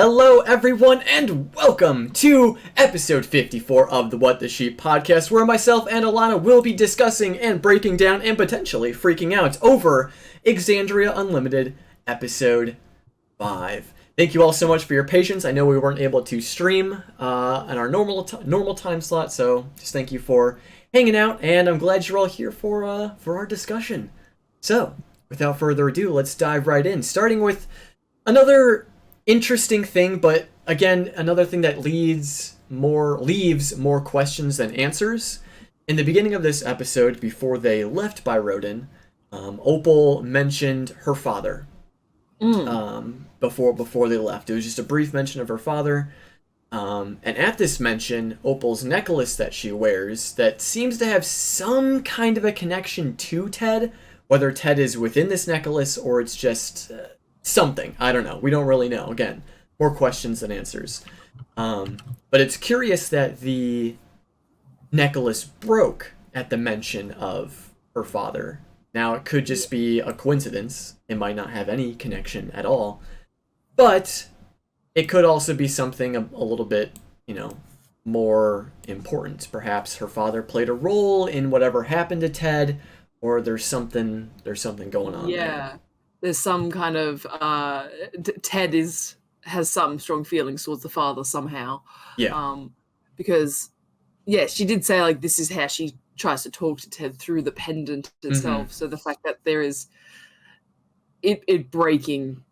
Hello, everyone, and welcome to episode 54 of the What the Sheep podcast, where myself and Alana will be discussing and breaking down and potentially freaking out over Exandria Unlimited episode 5. Thank you all so much for your patience. I know we weren't able to stream on our normal time slot, so just thank you for hanging out, and I'm glad you're all here for our discussion. So, without further ado, let's dive right in, starting with another interesting thing, but again, another thing that leaves more questions than answers. In the beginning of this episode, before they left by Rodin, Opal mentioned her father. Before they left, it was just a brief mention of her father. And at this mention, Opal's necklace that she wears that seems to have some kind of a connection to Ted, whether Ted is within this necklace or it's just something. I don't know. We don't really know. Again, more questions than answers. But it's curious that the necklace broke at the mention of her father. Now, it could just be a coincidence. It might not have any connection at all. But it could also be something a little bit, more important. Perhaps her father played a role in whatever happened to Ted, or there's something going on there. There's some kind of Ted has some strong feelings towards the father somehow. Because she did say like this is how she tries to talk to Ted through the pendant itself. Mm-hmm. So the fact that there is it breaking.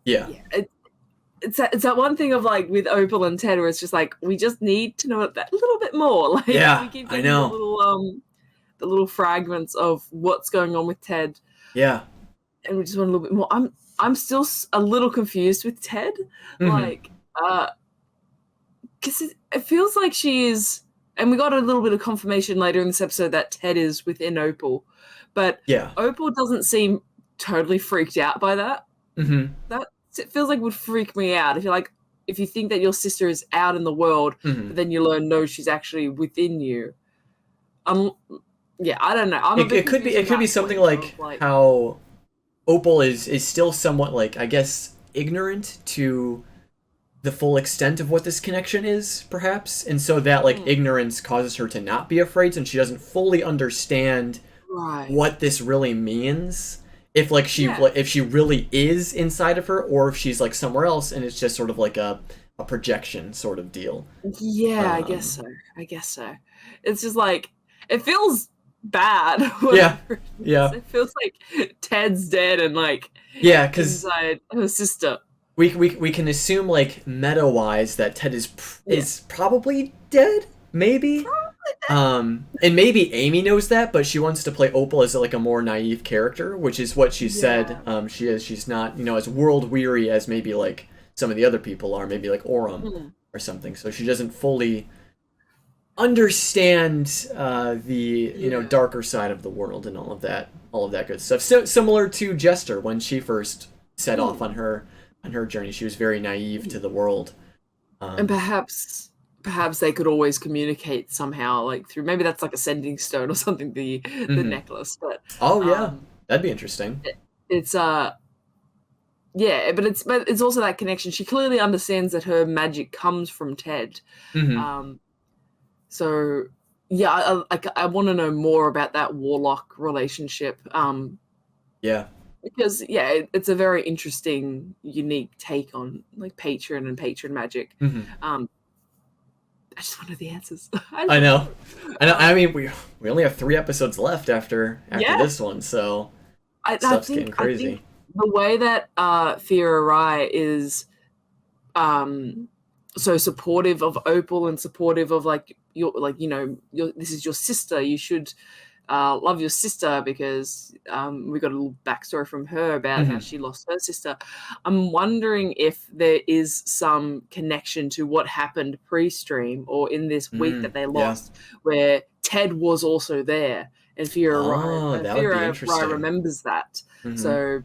It's that one thing of like with Opal and Ted where it's just like we just need to know that a little bit more. Like we keep getting the little fragments of what's going on with Ted. Yeah. And we just want a little bit more. I'm still a little confused with Ted, because it feels like she is, and we got a little bit of confirmation later in this episode that Ted is within Opal, but Opal doesn't seem totally freaked out by that. Mm-hmm. It feels like would freak me out if you think that your sister is out in the world, but then you learn no, she's actually within you. I don't know. It could be something like how Opal is still somewhat, like, I guess, ignorant to the full extent of what this connection is, perhaps. And so that, ignorance causes her to not be afraid, since she doesn't fully understand what this really means. If, if she really is inside of her, or if she's, somewhere else, and it's just sort of like a projection sort of deal. Yeah, I guess so. It's just, it feels bad. It feels like Ted's dead and because inside her sister. We can assume meta wise that Ted is probably dead, maybe. And maybe Amy knows that, but she wants to play Opal as a more naive character, which is what she said she's not as world weary as maybe some of the other people are, maybe Oram or something. So she doesn't fully understand the darker side of the world and all of that good stuff. So similar to Jester when she first set off on her journey, she was very naive to the world. And perhaps they could always communicate somehow, through maybe that's a sending stone or something. The necklace, but that'd be interesting. It's but it's also that connection. She clearly understands that her magic comes from Ted. Mm-hmm. So, I want to know more about that warlock relationship. Because, it's a very interesting, unique take on, patron and patron magic. Mm-hmm. I just want to know the answers. I know. I mean, we only have 3 episodes left after this one, so stuff's getting crazy. I think the way that Thea Rai is so supportive of Opal and supportive of this is your sister, you should love your sister, because we got a little backstory from her about how she lost her sister. I'm wondering if there is some connection to what happened pre-stream or in this week that they lost, where Ted was also there, and Thea Rai remembers that. So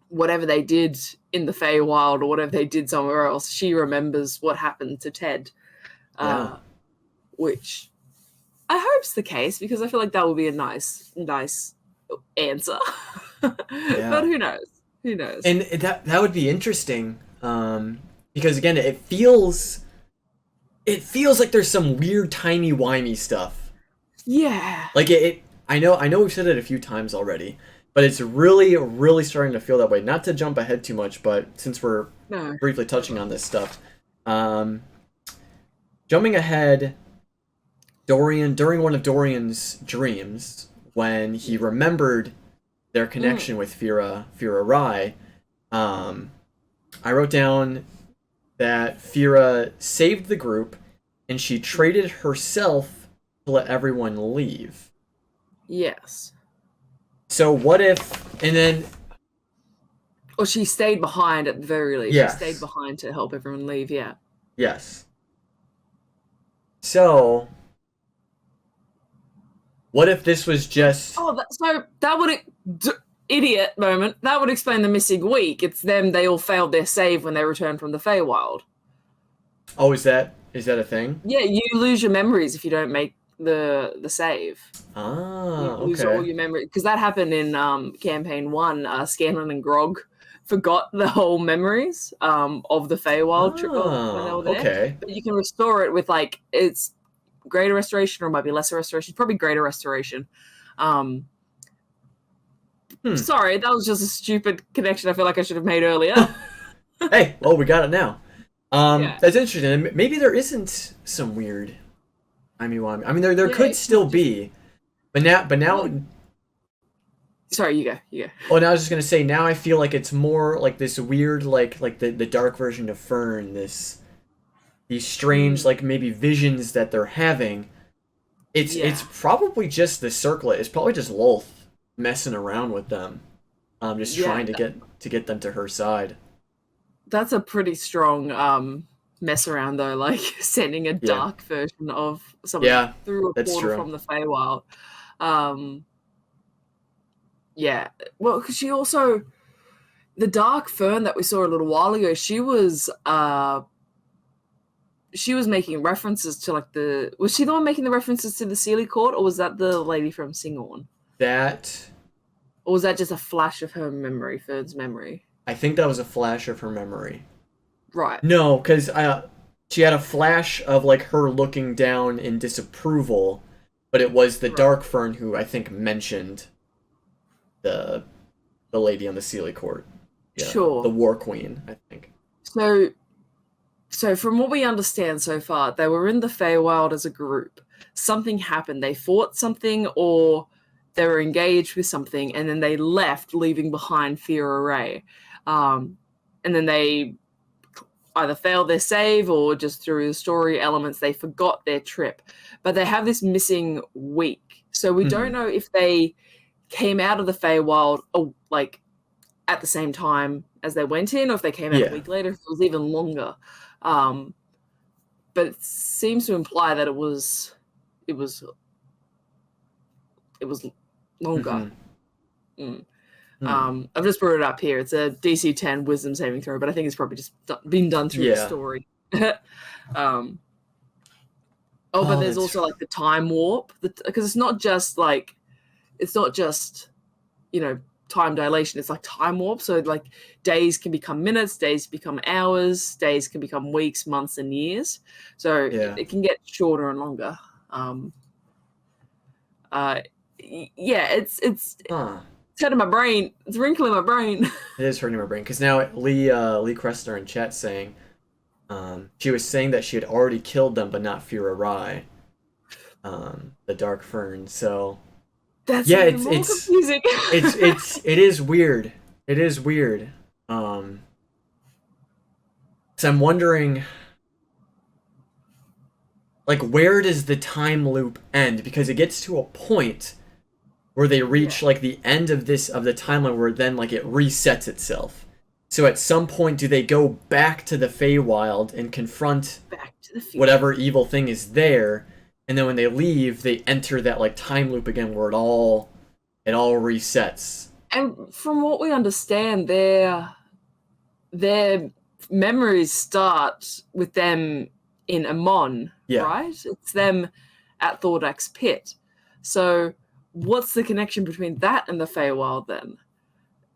whatever they did in the Feywild or whatever they did somewhere else, she remembers what happened to Ted, which I hope's the case, because I feel like that would be a nice answer. But who knows? And that would be interesting, because again, it feels like there's some weird timey-wimey stuff. Yeah. Like I know we've said it a few times already, but it's really, really starting to feel that way. Not to jump ahead too much, but since we're briefly touching on this stuff, jumping ahead, Dorian, during one of Dorian's dreams, when he remembered their connection with Fira Rai, I wrote down that Fira saved the group and she traded herself to let everyone leave. Yes. So what if, and then... Or she stayed behind at the very least. Yes. She stayed behind to help everyone leave, yeah. Yes. So, what if this was just... Oh, so that would... Idiot moment. That would explain the missing week. It's them, they all failed their save when they returned from the Feywild. Oh, is that a thing? Yeah, you lose your memories if you don't make the save. Ah, you lose all your memory. Because that happened in campaign 1. Scanlan and Grog forgot the whole memories of the Feywild trip when they were there. Okay. But you can restore it with, like, it's greater restoration or it might be lesser restoration. Probably greater restoration. Sorry, that was just a stupid connection I feel like I should have made earlier. Hey, well, we got it now. That's interesting. Maybe there isn't some weird... I mean, there could still be. But now... Sorry, you go. Oh, now I was just going to say, now I feel like it's more like this weird, like the dark version of Fern, these strange, like, maybe visions that they're having. It's probably just the circlet. It's probably just Lolth messing around with them, just trying to get them to her side. That's a pretty strong mess around, though, like sending a dark version of someone through a portal from the Feywild. Well, because she also, the dark Fern that we saw a little while ago, she was making references to, like, was she the one making the references to the Sealy Court, or was that the lady from Singorn? Or was that just a flash of her memory, Fern's memory? I think that was a flash of her memory. Right. No, because she had a flash of, like, her looking down in disapproval, but it was the Dark Fern who I think mentioned the lady on the Sealy Court. Yeah, sure. The War Queen, I think. So from what we understand so far, they were in the Feywild as a group. Something happened. They fought something, or they were engaged with something, and then they left, leaving behind Fira Rai. And then they either failed their save, or just through the story elements, they forgot their trip. But they have this missing week. So we don't know if they came out of the Feywild, like, at the same time as they went in, or if they came out a week later, if it was even longer. But it seems to imply that it was longer. I've just brought it up here. It's a DC 10 wisdom saving throw, but I think it's probably just been done through the story. But there's also like the time warp, because it's not just time dilation. It's like time warp. So like days can become minutes, days become hours, days can become weeks, months, and years. So it can get shorter and longer. It's hurting my brain. It's wrinkling my brain. It is hurting my brain, because now Lee Kressner in chat saying she was saying that she had already killed them, but not Fira Rai, the Dark Fern. So that's it's confusing. it is weird. It is weird. So I'm wondering, like, where does the time loop end? Because it gets to a point where they reach like the end of the timeline, where then like it resets itself. So at some point, do they go back to the Feywild and confront whatever evil thing is there? And then when they leave, they enter that like time loop again, where it all resets. And from what we understand, their memories start with them in Amon, right? It's them at Thordax Pit. So what's the connection between that and the Feywild then?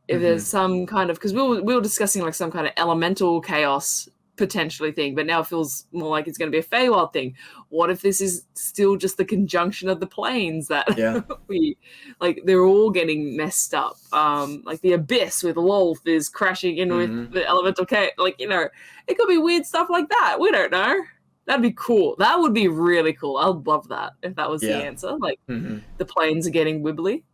If there's some kind of, because we were discussing like some kind of elemental chaos potentially thing, but now it feels more like it's going to be a Feywild thing. What if this is still just the conjunction of the planes that Yeah. they're all getting messed up? Like the abyss with Lolth is crashing in with the elemental K. Like, it could be weird stuff like that. We don't know. That'd be cool. That would be really cool. I'd love that if that was the answer. Like the planes are getting wibbly.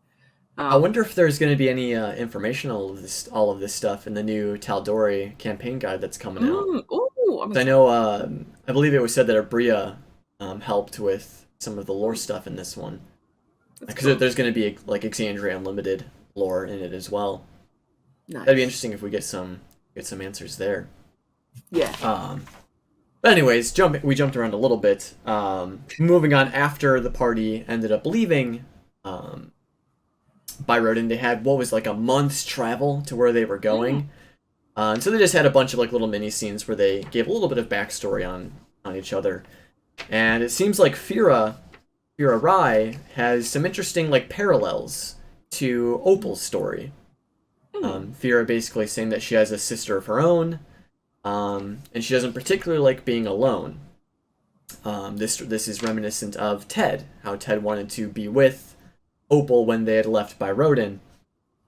I wonder if there's going to be any information on all of this stuff in the new Tal'Dorei campaign guide that's coming out. I know, I believe it was said that Abria helped with some of the lore stuff in this one, because there's going to be like Exandria Unlimited lore in it as well. Nice. That'd be interesting if we get some answers there. Yeah. But anyways, we jumped around a little bit. Moving on, after the party ended up leaving by road, and they had what was like a month's travel to where they were going. And so they just had a bunch of like little mini scenes where they gave a little bit of backstory on each other. And it seems like Fira Rai has some interesting like parallels to Opal's story. Fira basically saying that she has a sister of her own, and she doesn't particularly like being alone. This is reminiscent of Ted, how Ted wanted to be with Opal when they had left by Rodin.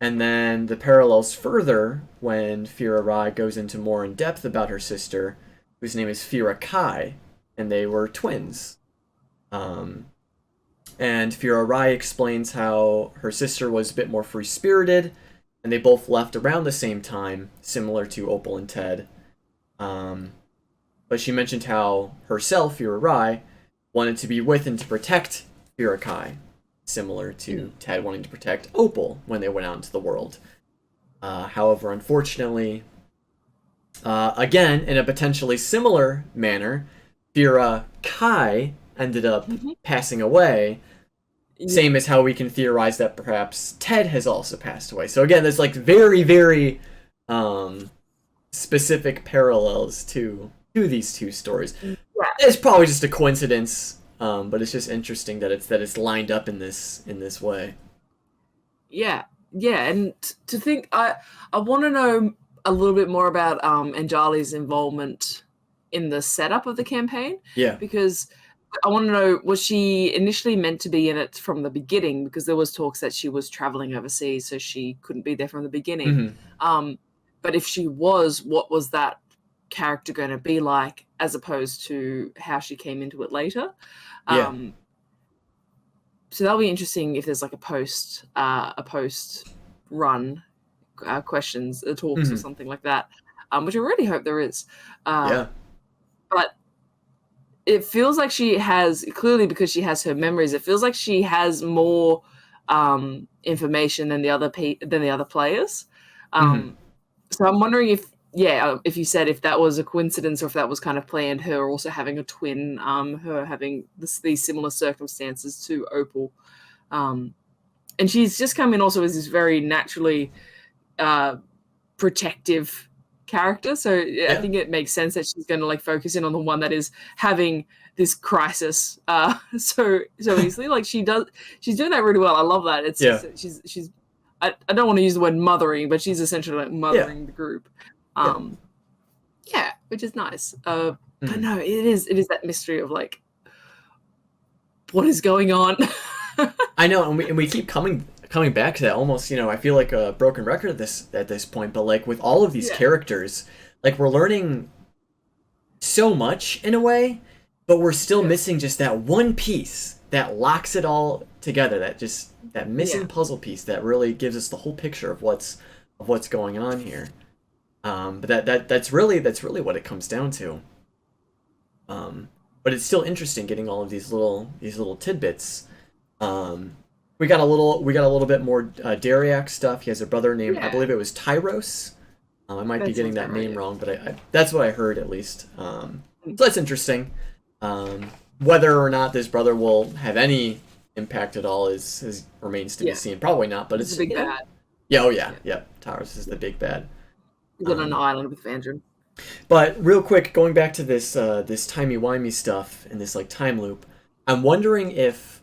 And then the parallels further when Fira Rai goes into more in depth about her sister, whose name is Fira Kai, and they were twins. And Fira Rai explains how her sister was a bit more free-spirited, and they both left around the same time, similar to Opal and Ted. But she mentioned how herself, Fira Rai, wanted to be with and to protect Fira Kai, similar to Ted wanting to protect Opal when they went out into the world. However, unfortunately, again, in a potentially similar manner, Fira Kai ended up passing away, same as how we can theorize that perhaps Ted has also passed away. So again, there's like very, very specific parallels to these two stories. It's probably just a coincidence. But it's just interesting that it's lined up in this way. Yeah, and to think, I want to know a little bit more about Anjali's involvement in the setup of the campaign. Yeah, because I want to know, was she initially meant to be in it from the beginning? Because there was talks that she was traveling overseas, so she couldn't be there from the beginning. But if she was, what was that character going to be like, as opposed to how she came into it later? So that'll be interesting if there's like a post run questions, talks or something like that, which I really hope there is. But it feels like she has, clearly because she has her memories, it feels like she has more information than the other players. So I'm wondering if you said if that was a coincidence or if that was kind of planned, her also having a twin, her having these similar circumstances to Opal. And she's just come in also as this very naturally protective character. So I think it makes sense that she's going to like focus in on the one that is having this crisis so easily. Like she's doing that really well. I love that. She's I don't want to use the word mothering, but she's essentially like mothering the group. Which is nice. But no, it is that mystery of like, what is going on? I know, and we keep coming back to that. Almost, I feel like a broken record at this point. But like with all of these characters, like we're learning so much in a way, but we're still missing just that one piece that locks it all together. That missing puzzle piece that really gives us the whole picture of what's going on here. But that's really what it comes down to. But it's still interesting getting all of these little tidbits. We got a little bit more Dariax stuff. He has a brother named, I believe it was Tyros. I might be getting that name wrong, but I that's what I heard at least. So that's interesting. Whether or not this brother will have any impact at all remains to be seen. Probably not, but it's a big bad. Yeah, Tyros is the big bad. He's on an island with Vandrin. But real quick, going back to this timey-wimey stuff and this like time loop, I'm wondering if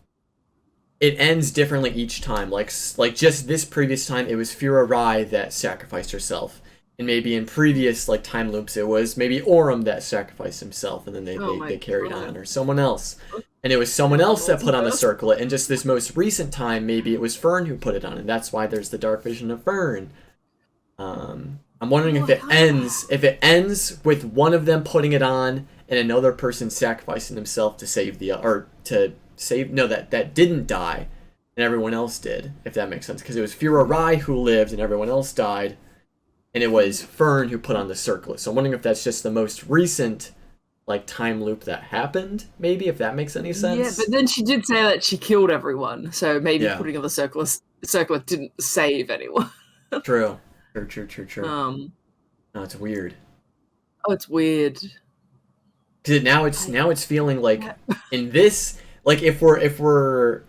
it ends differently each time. Like just this previous time, it was Fira Rai that sacrificed herself. and maybe in previous like time loops it was maybe Orem that sacrificed himself, and then Oh they my carried god. on, or someone else, and it was someone else that put on the circlet. And just this most recent time, maybe it was Fern who put it on, and that's why there's the dark vision of Fern. I'm wondering if it ends with one of them putting it on and another person sacrificing himself to save the or to save no that didn't die and everyone else did, if that makes sense, because it was Fira Rai who lived and everyone else died, and it was Fern who put on the circlet. So I'm wondering if that's just the most recent like time loop that happened, maybe, if that makes any sense. Yeah, but then she did say that she killed everyone, so maybe Yeah. putting on the circlet didn't save anyone. True. True. Um, No, it's weird. oh, it's weird. Because now it's feeling like in this, like if we're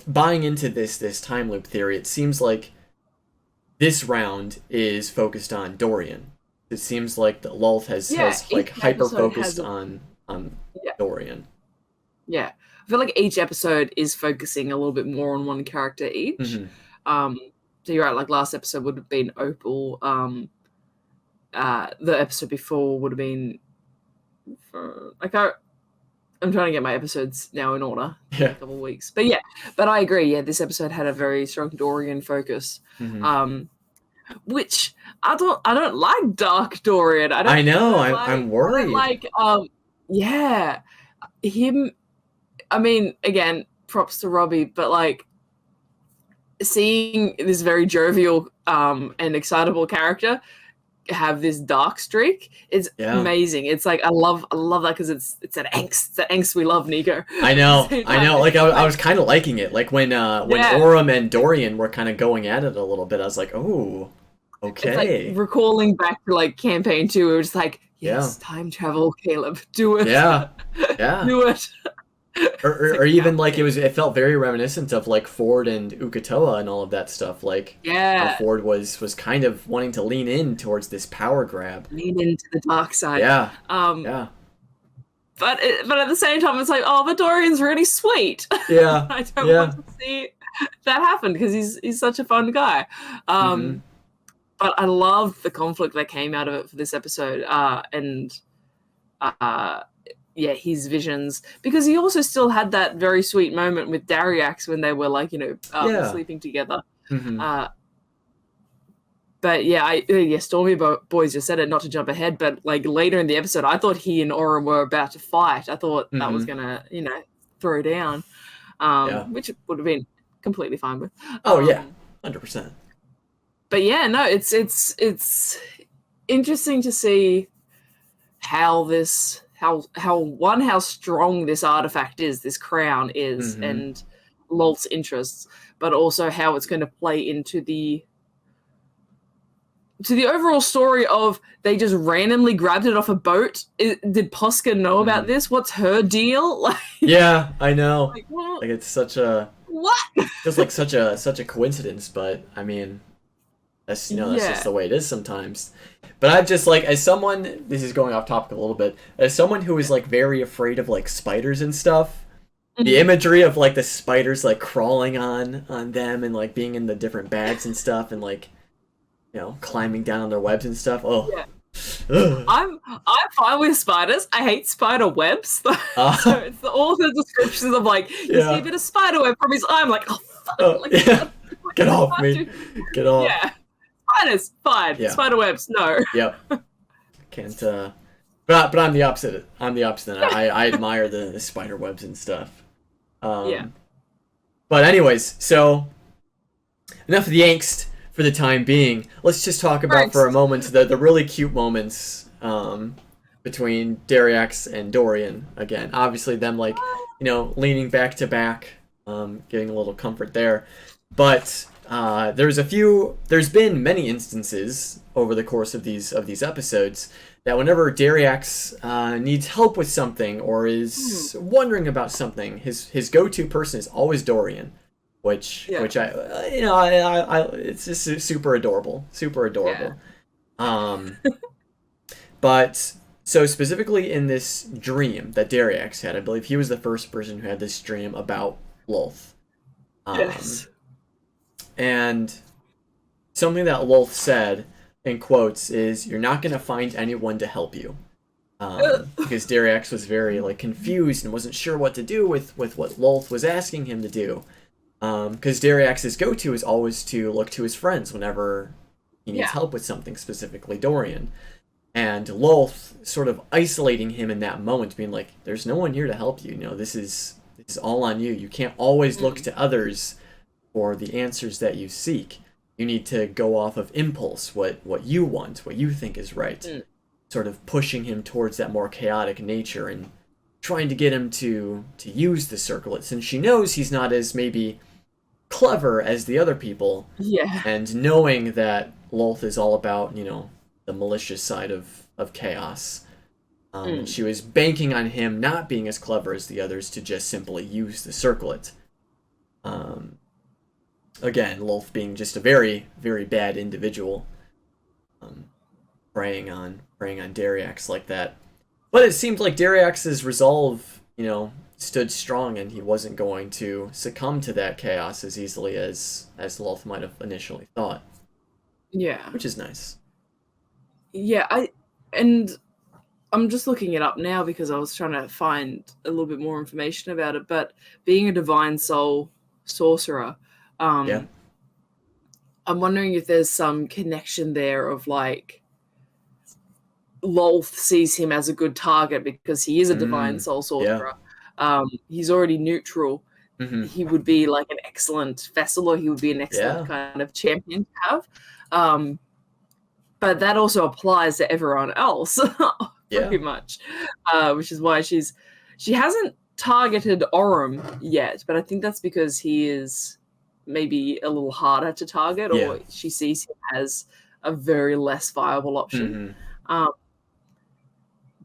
buying into this time loop theory, it seems like this round is focused on Dorian. It seems like the Lulth has like hyper focused on Dorian. Yeah, I feel like each episode is focusing a little bit more on one character each. Mm-hmm. So you're right. Like last episode would have been Opal. The episode before would have been I'm trying to get my episodes now in order. Yeah. In a couple of weeks, but I agree. Yeah, this episode had a very strong Dorian focus. Mm-hmm. Which I don't like Dark Dorian. I know. I'm worried. Yeah, him. I mean, again, props to Robbie, but like seeing this very jovial and excitable character have this dark streak, it's amazing. It's like I love that because it's that angst we love, Nico. I know. Like I was kind of liking it. Like when Orem and Dorian were kind of going at it a little bit, I was like, oh, okay. It's like recalling back to like campaign 2, it was like, yes, time travel, Caleb, do it. Yeah. Do it. Or even like it felt very reminiscent of like Ford and Uk'otoa and all of that stuff. Like how Ford was kind of wanting to lean in towards this power grab, lean into the dark side. Yeah. But at the same time, it's like, oh, but Dorian's really sweet. Yeah. I don't want to see that happen because he's such a fun guy. But I love the conflict that came out of it for this episode, his visions, because he also still had that very sweet moment with Dariax when they were like, sleeping together. But Stormy Boys just said it, not to jump ahead, but like later in the episode, I thought he and Orem were about to fight. I thought that was gonna, throw down, which would have been completely fine with. 100%. But it's interesting to see how strong this artifact is, this crown is, and Lulth's interests, but also how it's going to play into the overall story of they just randomly grabbed it off a boat. Did Posca know about this? What's her deal? Like, yeah, I know. Like it's such a feels like such a coincidence, but I mean, that's that's just the way it is sometimes. But I've just like, as someone, this is going off topic a little bit, as someone who is like very afraid of like spiders and stuff, the imagery of like the spiders like crawling on them and like being in the different bags and stuff and like climbing down on their webs and stuff. I'm fine with spiders. I hate spider webs. So it's all the descriptions of like, you see a bit of spider web from his eye. I'm like, oh fuck, get off me, get off. Yeah, spiders fine. Spider webs no. Can't. But I'm the opposite. I admire the spider webs and stuff. But anyways, so enough of the angst for the time being. Let's just talk about for a moment the really cute moments between Dariax and Dorian. Again, obviously them like leaning back to back, getting a little comfort there. But there's been many instances over the course of these episodes that whenever Dariax needs help with something or is wondering about something, his go-to person is always Dorian. Which I it's just super adorable. But so specifically in this dream that Dariax had, I believe he was the first person who had this dream about Lulth. And something that Lulth said in quotes, is "You're not gonna find anyone to help you." Because Dariax was very like confused and wasn't sure what to do with what Lolth was asking him to do. Because Dariax's go-to is always to look to his friends whenever he needs help with something, specifically Dorian. And Lolth sort of isolating him in that moment, being like, "There's no one here to help you. You know, this is all on you. You can't always look to others for the answers that you seek. You need to go off of impulse, what you want, what you think is right." Sort of pushing him towards that more chaotic nature and trying to get him to use the circlet, since she knows he's not as maybe clever as the other people. Yeah. And knowing that Lolth is all about, you know, the malicious side of chaos. And she was banking on him not being as clever as the others to just simply use the circlet. Again, Lolth being just a very, very bad individual. Preying on Dariax like that. But it seemed like Dariax's resolve, you know, stood strong, and he wasn't going to succumb to that chaos as easily as Lolth might have initially thought. Yeah. Which is nice. Yeah, I'm just looking it up now because I was trying to find a little bit more information about it. But being a divine soul sorcerer, I'm wondering if there's some connection there of like Lolth sees him as a good target because he is a divine soul sorcerer. He's already neutral. He would be like an excellent vessel, or he would be an excellent kind of champion to have. But that also applies to everyone else, pretty much, which is why she hasn't targeted Orym yet, but I think that's because he is maybe a little harder to target, or she sees him as a very less viable option.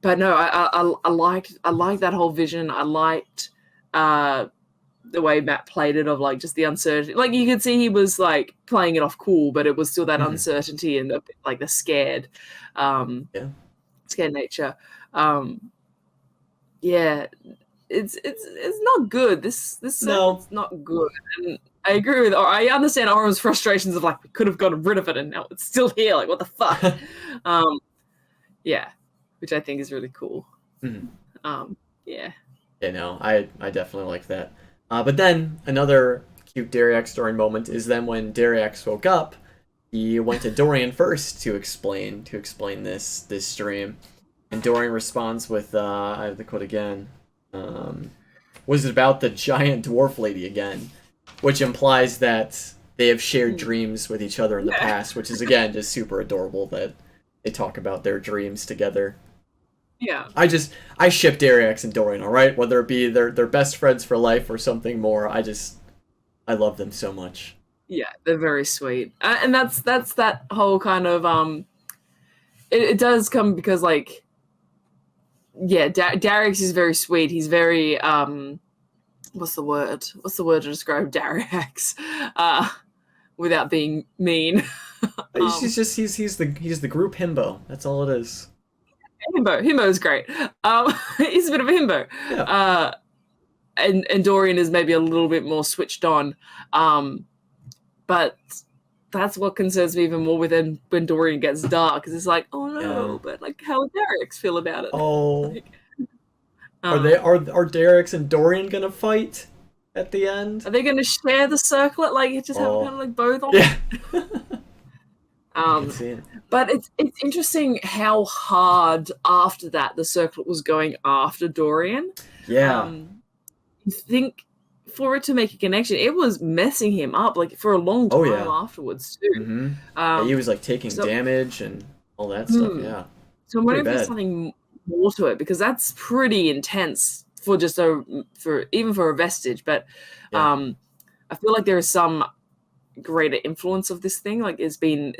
But no, I liked that whole vision. I liked the way Matt played it, of like just the uncertainty. Like you could see he was like playing it off cool, but it was still that uncertainty and like the scared nature. It's not good. This it's not good. And I agree with, or I understand Orym's frustrations of like, we could have gotten rid of it and now it's still here. Like, what the fuck? Which I think is really cool. Yeah, no, I definitely like that. But then another cute Dariax Dorian moment is then when Dariax woke up, he went to Dorian first to explain this dream, and Dorian responds with I have the quote again. Was it about the giant dwarf lady again? Which implies that they have shared dreams with each other in the past, which is again just super adorable that they talk about their dreams together. Yeah. I ship Dariax and Dorian, alright? Whether it be they're best friends for life or something more, I love them so much. Yeah, they're very sweet. And that's that whole kind of it does come because like Dariax is very sweet. He's very what's the word to describe Dariax without being mean? He's the group himbo. That's all it is. Himbo is great. He's a bit of a himbo. Yeah. And Dorian is maybe a little bit more switched on. But that's what concerns me even more with him when Dorian gets dark, because it's like, oh no, but like how would Dariax feel about it? Oh. Like, are Dariax and Dorian gonna fight at the end? Are they gonna share the circlet? Like just have kind of like both on? Yeah. But it's interesting how hard after that the circlet was going after Dorian. Yeah. You think for it to make a connection, it was messing him up like for a long time afterwards too. He was like taking damage and all that stuff. Yeah. So I'm wondering if there's something more to it, because that's pretty intense for just for a vestige. But I feel like there is some greater influence of this thing. Like it's been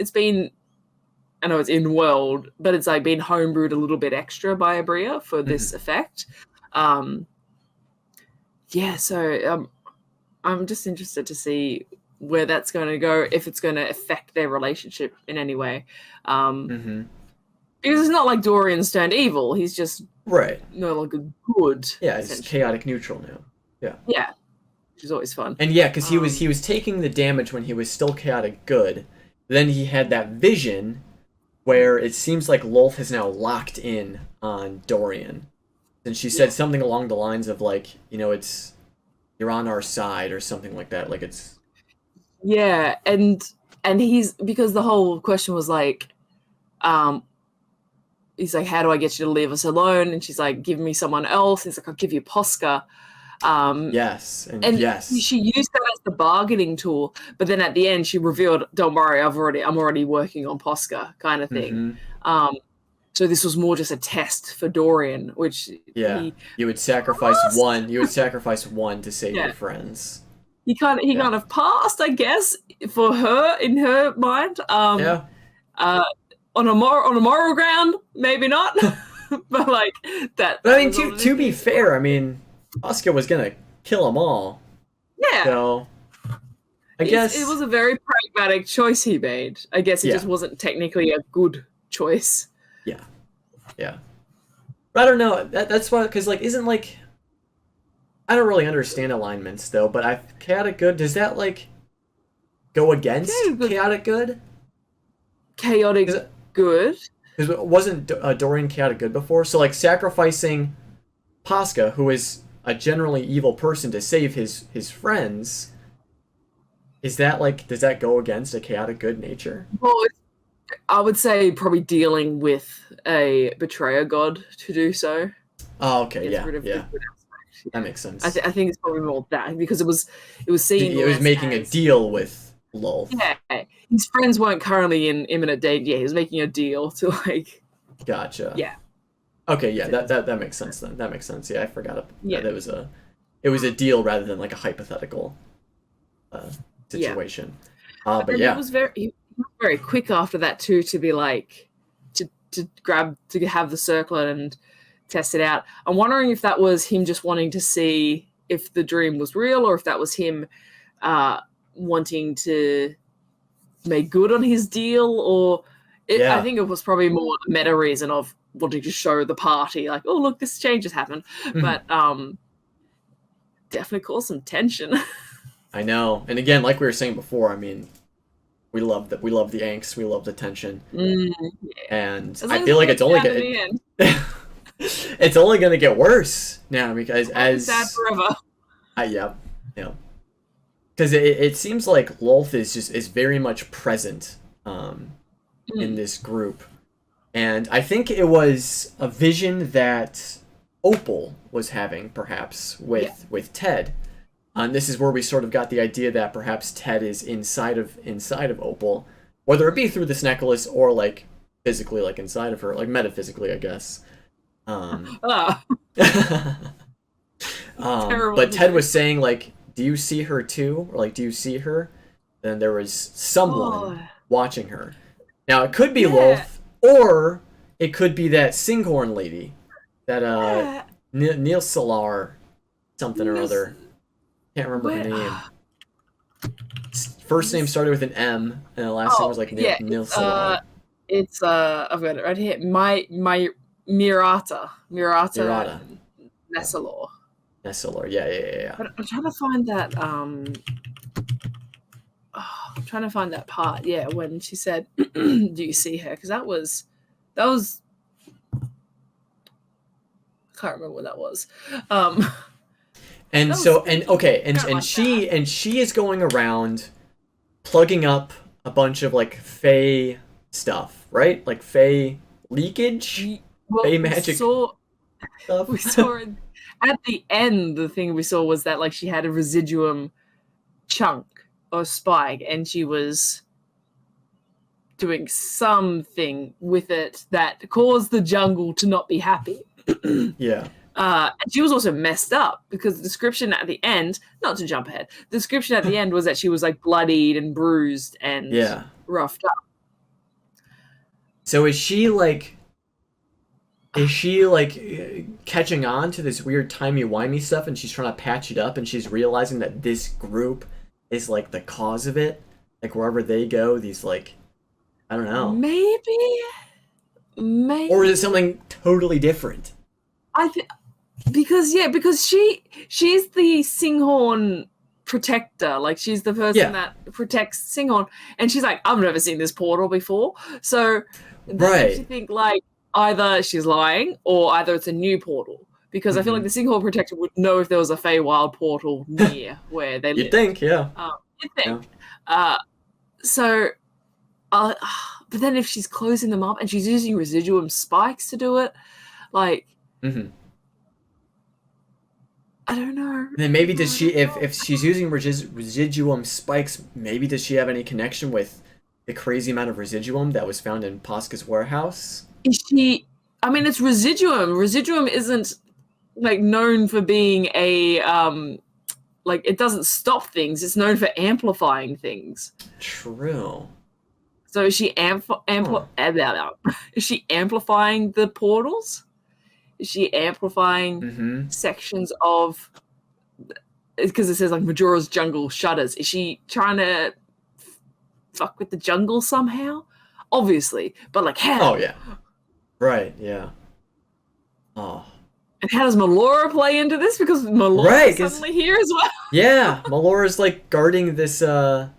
I know it's in world, but it's like been homebrewed a little bit extra by Abria for this effect. So I'm just interested to see where that's going to go, if it's going to affect their relationship in any way. Because it's not like Dorian's turned evil. He's just no longer good. Yeah, he's chaotic neutral now. Yeah. Yeah. Which is always fun. And yeah, because he was taking the damage when he was still chaotic good. Then he had that vision where it seems like Lolth has now locked in on Dorian. And she said something along the lines of like, it's you're on our side or something like that. Like it's Yeah, and he's because the whole question was like, he's like, how do I get you to leave us alone? And she's like, give me someone else. He's like, I'll give you Posca. yes, And yes. she used that as the bargaining tool, but then at the end she revealed, "Don't worry, I'm already working on Posca," kind of thing. So this was more just a test for Dorian, which Yeah, he you would sacrifice passed. one. You would sacrifice one to save Yeah. your friends. He kind of passed, I guess, for her in her mind. Yeah. On a moral ground, maybe not, but like that. But I mean, to be fair, I mean, Oscar was gonna kill them all. Yeah. So I guess it was a very pragmatic choice he made. I guess it just wasn't technically a good choice. Yeah. Yeah. But I don't know. That's why, because like, isn't like, I don't really understand alignments though. But chaotic good, does that like go against chaotic good? Chaotic good. Because wasn't Dorian chaotic good before? So like sacrificing Posca, who is a generally evil person, to save his friends, is that like, does that go against a chaotic good nature? Well, I would say probably dealing with a betrayer god to do so. Oh, okay, yeah. That makes sense. I think it's probably more that, because it was seen. It was making a deal with Lolth. Yeah, his friends weren't currently in imminent danger. Yeah, he was making a deal to like. Gotcha. Yeah. Okay, yeah, that makes sense then. That makes sense. Yeah, I forgot that it was a deal rather than like a hypothetical situation. But yeah, he was very quick after that too, to be like to have the circlet and test it out. I'm wondering if that was him just wanting to see if the dream was real, or if that was him wanting to make good on his deal, or I think it was probably more a meta reason of wanting to show the party like, oh look, this change has happened. But definitely caused some tension. I know. And again, like we were saying before, I mean, we love the angst, we love the tension. And I feel like it's only it's only going to get worse now, because as sad forever. Yeah. Because it seems like Lolth is very much present in this group. And I think it was a vision that Opal was having, perhaps, with Ted. And this is where we sort of got the idea that perhaps Ted is inside of Opal, whether it be through this necklace or like physically, like inside of her, like metaphysically, I guess. But Ted was saying like, do you see her too? Or like, do you see her? And there was someone watching her. Now it could be Lolth, or it could be that Singhorn lady, that Neil Salar, something or other. Can't remember her name. First name started with an M, and the last name was like Neil Salar. It's I've got it right here. My Mirata Nessalor. Nessalor, yeah. But I'm trying to find that. I'm trying to find that part. Yeah, when she said, "Do you see her?" Because that was. I can't remember what that was. And so, and okay, and she is going around plugging up a bunch of like Fey stuff, right? Like Fey leakage, Fey magic stuff. We saw it at the end. The thing we saw was that like she had a residuum chunk or spike, and she was doing something with it that caused the jungle to not be happy. Yeah. And she was also messed up, because the description at the end, not to jump ahead, the description at the end was that she was like bloodied and bruised and roughed up. So is she like catching on to this weird timey-wimey stuff, and she's trying to patch it up, and she's realizing that this group is like the cause of it? Like wherever they go, these like, I don't know. Maybe. Or is it something totally different? Because she's the Singhorn protector, like she's the person that protects Singhorn, and she's like, I've never seen this portal before. So That makes you Right. think like either she's lying or either it's a new portal. Because I feel like the Sinkhole Protector would know if there was a Feywild portal near where they You'd live. think, yeah. You'd Yeah. think. So, but then if she's closing them up and she's using residuum spikes to do it, like, Mm-hmm. I don't know. And then maybe does she, if she's using residuum spikes, maybe does she have any connection with the crazy amount of residuum that was found in Posca's warehouse? Is she? I mean, it's residuum. Residuum isn't like known for being a like it doesn't stop things. It's known for amplifying things. True. So is she is she amplifying the portals? Is she amplifying Mm-hmm. sections of? Because it says like Majora's Jungle shudders. Is she trying to fuck with the jungle somehow? Obviously, but like how? Oh, yeah. Right, yeah. Oh. And how does Melora play into this? Because Melora Right, suddenly here as well. Yeah, Melora's like guarding this Kinora?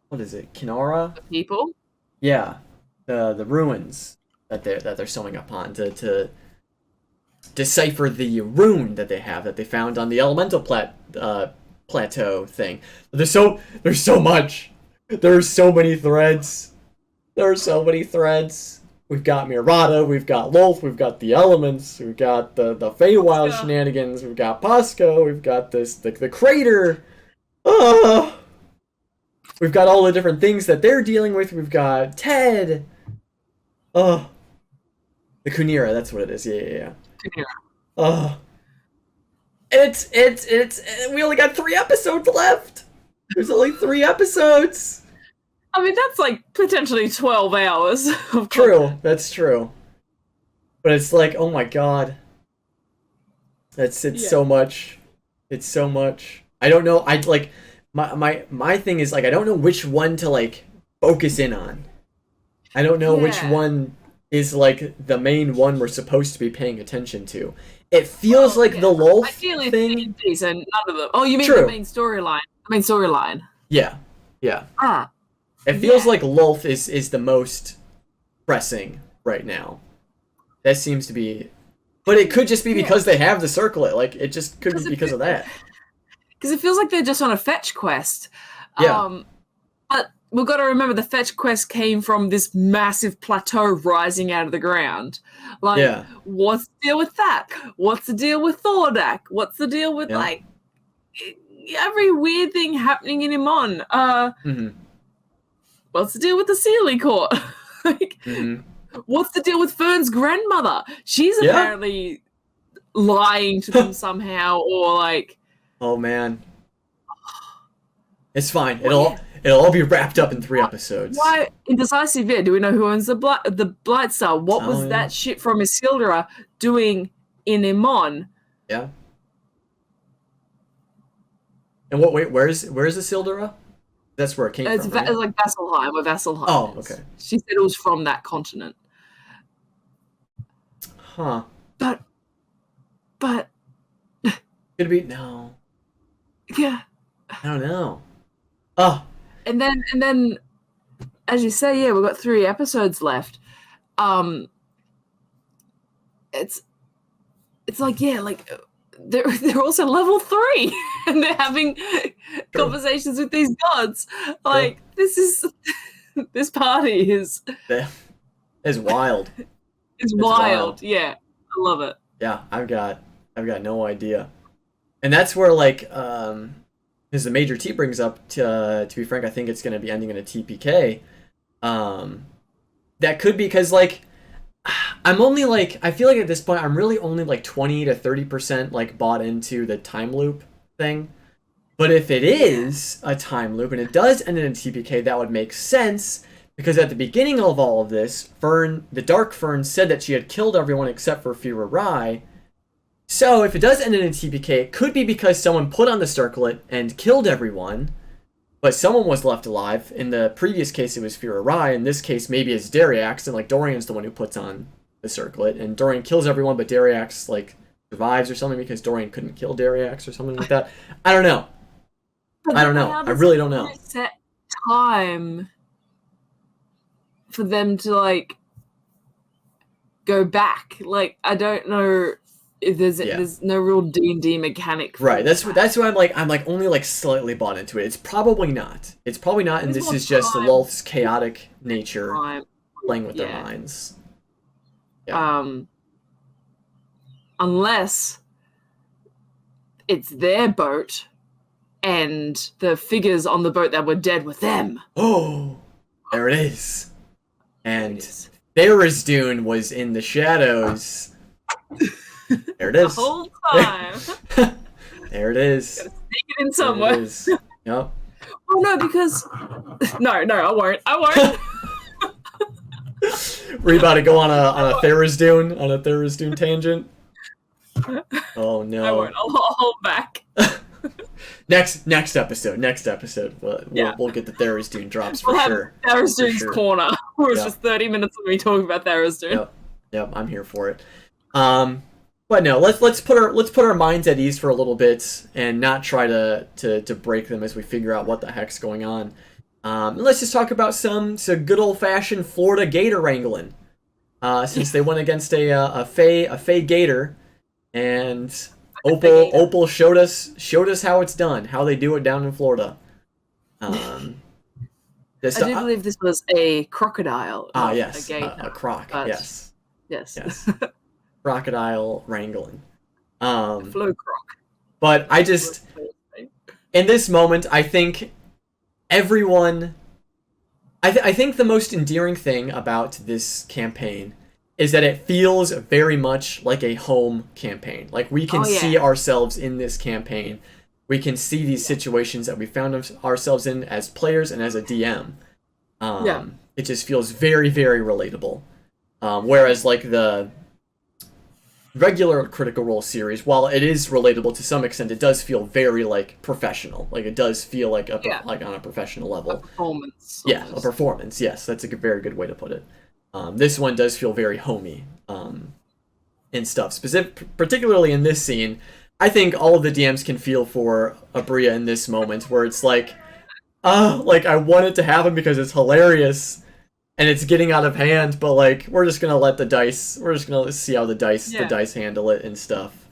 What is it? Kinora? People. Yeah. The ruins that they're sewing upon to decipher the rune that they have that they found on the elemental plateau thing. There's so much. There's so many threads. There are so many threads. We've got Mirada, we've got Lolth, we've got the elements, we've got the Feywild shenanigans, we've got Posco, we've got the crater. We've got all the different things that they're dealing with. We've got Ted. The Kunira, that's what it is. Yeah. It's we only got 3 episodes left. There's only 3 episodes. I mean, that's like potentially 12 hours of True, content. that's true. But it's like, oh my god. It's so much. It's so much. I don't know. I like my thing is like I don't know which one to like focus in on. I don't know which one is like the main one we're supposed to be paying attention to. It feels like the Lolth thing. And none of them. Oh, you mean True. the main storyline? The main storyline. Yeah. It feels like Lolth is the most pressing right now. That seems to be, but it could just be because they have the circlet. Like it just could be because of that. Because it feels like they're just on a fetch quest. Yeah. But we've got to remember the fetch quest came from this massive plateau rising out of the ground. Like, what's the deal with that? What's the deal with Thordak? What's the deal with like every weird thing happening in Imon? What's the deal with the Sealy Court? Like, what's the deal with Fern's grandmother? She's apparently lying to them somehow, or like. Oh man, it's fine. It'll all be wrapped up in 3 episodes. Why in Decisive Year do we know who owns the Blight Star? What was that shit from Isildur doing in Imon? Yeah. And what? Wait, where's Isildur? That's where it came from. Right? It's like Vasselheim, where Vasselheim. Oh, is. okay. She said it was from that continent. Huh. But. Could be no. Yeah. I don't know. Oh. And then, as you say, we've got 3 episodes left. It's like like they're also level 3, and they're having conversations with these gods. Like this party is wild. It's wild. Yeah, I love it. Yeah, I've got no idea. And that's where, like, because the Major T brings up, to be frank, I think it's going to be ending in a TPK. That could be because, like, I'm only, like, I feel like at this point, I'm really only, like, 20 to 30%, like, bought into the time loop thing. But if it is a time loop, and it does end in a TPK, that would make sense, because at the beginning of all of this, the Dark Fern said that she had killed everyone except for Fira Rai. So, if it does end in a TPK, it could be because someone put on the circlet and killed everyone, but someone was left alive. In the previous case, it was Fira Rai. In this case, maybe it's Dariax, and, like, Dorian's the one who puts on the circlet, and Dorian kills everyone, but Dariax, like, survives or something because Dorian couldn't kill Dariax or something like that. I don't know. I really don't know. Set time for them to like go back. Like I don't know if there's no real D&D mechanic for Right. That's why I'm like only like slightly bought into it. It's probably not. And this is just Lulth's chaotic nature playing with their minds. Yeah. Unless it's their boat and the figures on the boat that were dead were them. Oh, there it is. And Dune was in the shadows. There it is. The whole time. There it is. Gotta sneak it in somewhere. Yep. Oh no, because no, I won't. Were you about to go on a Theros Dune tangent? Oh no. I won't. I'll hold back. Next episode. We'll get the Theros Dune drops for sure. Theros Dune's corner. Where it's just 30 minutes of me talking about Theros Dune. Yep, I'm here for it. But no, let's put our minds at ease for a little bit and not try to break them as we figure out what the heck's going on. Let's just talk about some good old fashioned Florida Gator wrangling. Since they went against a Fey Gator, and Opal showed us how it's done, how they do it down in Florida. I do believe this was a crocodile. Yes, a gator, a croc. Yes. Crocodile wrangling. Flow croc. But I just, in this moment, I think everyone, I think the most endearing thing about this campaign is that it feels very much like a home campaign. Like we can see ourselves in this campaign. We can see these situations that we found ourselves in as players and as a DM. It just feels very, very relatable. Whereas like the regular Critical Role series, while it is relatable to some extent, it does feel very like professional. Like it does feel like like on a professional level. A performance. Yeah, a performance. Yes, that's a very good way to put it. This one does feel very homey and stuff. Particularly in this scene, I think all of the DMs can feel for Abria in this moment, where it's like I want it to happen because it's hilarious and it's getting out of hand, but like we're just gonna see how the dice handle it and stuff.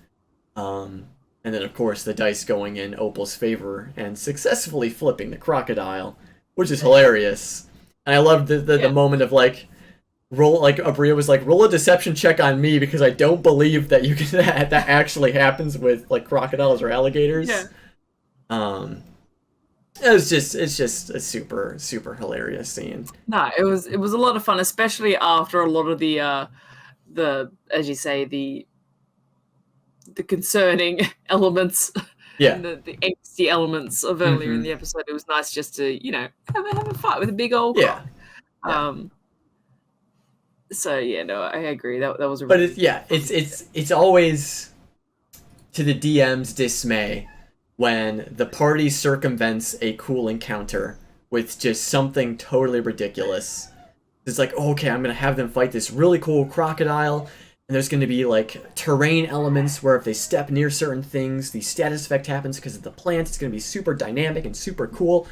And then of course the dice going in Opal's favor and successfully flipping the crocodile, which is hilarious. And I love the moment of like Abria was like, roll a deception check on me because I don't believe that you can that actually happens with like crocodiles or alligators. It's just a super, super hilarious scene. No, it was a lot of fun, especially after a lot of the as you say, the concerning elements, and the angsty elements of earlier in the episode. It was nice just to have a fight with a big old croc. So yeah, no, I agree. That was a really it's always to the DM's dismay when the party circumvents a cool encounter with just something totally ridiculous. It's like, okay, I'm gonna have them fight this really cool crocodile, and there's gonna be like terrain elements where if they step near certain things, the status effect happens because of the plant. It's gonna be super dynamic and super cool.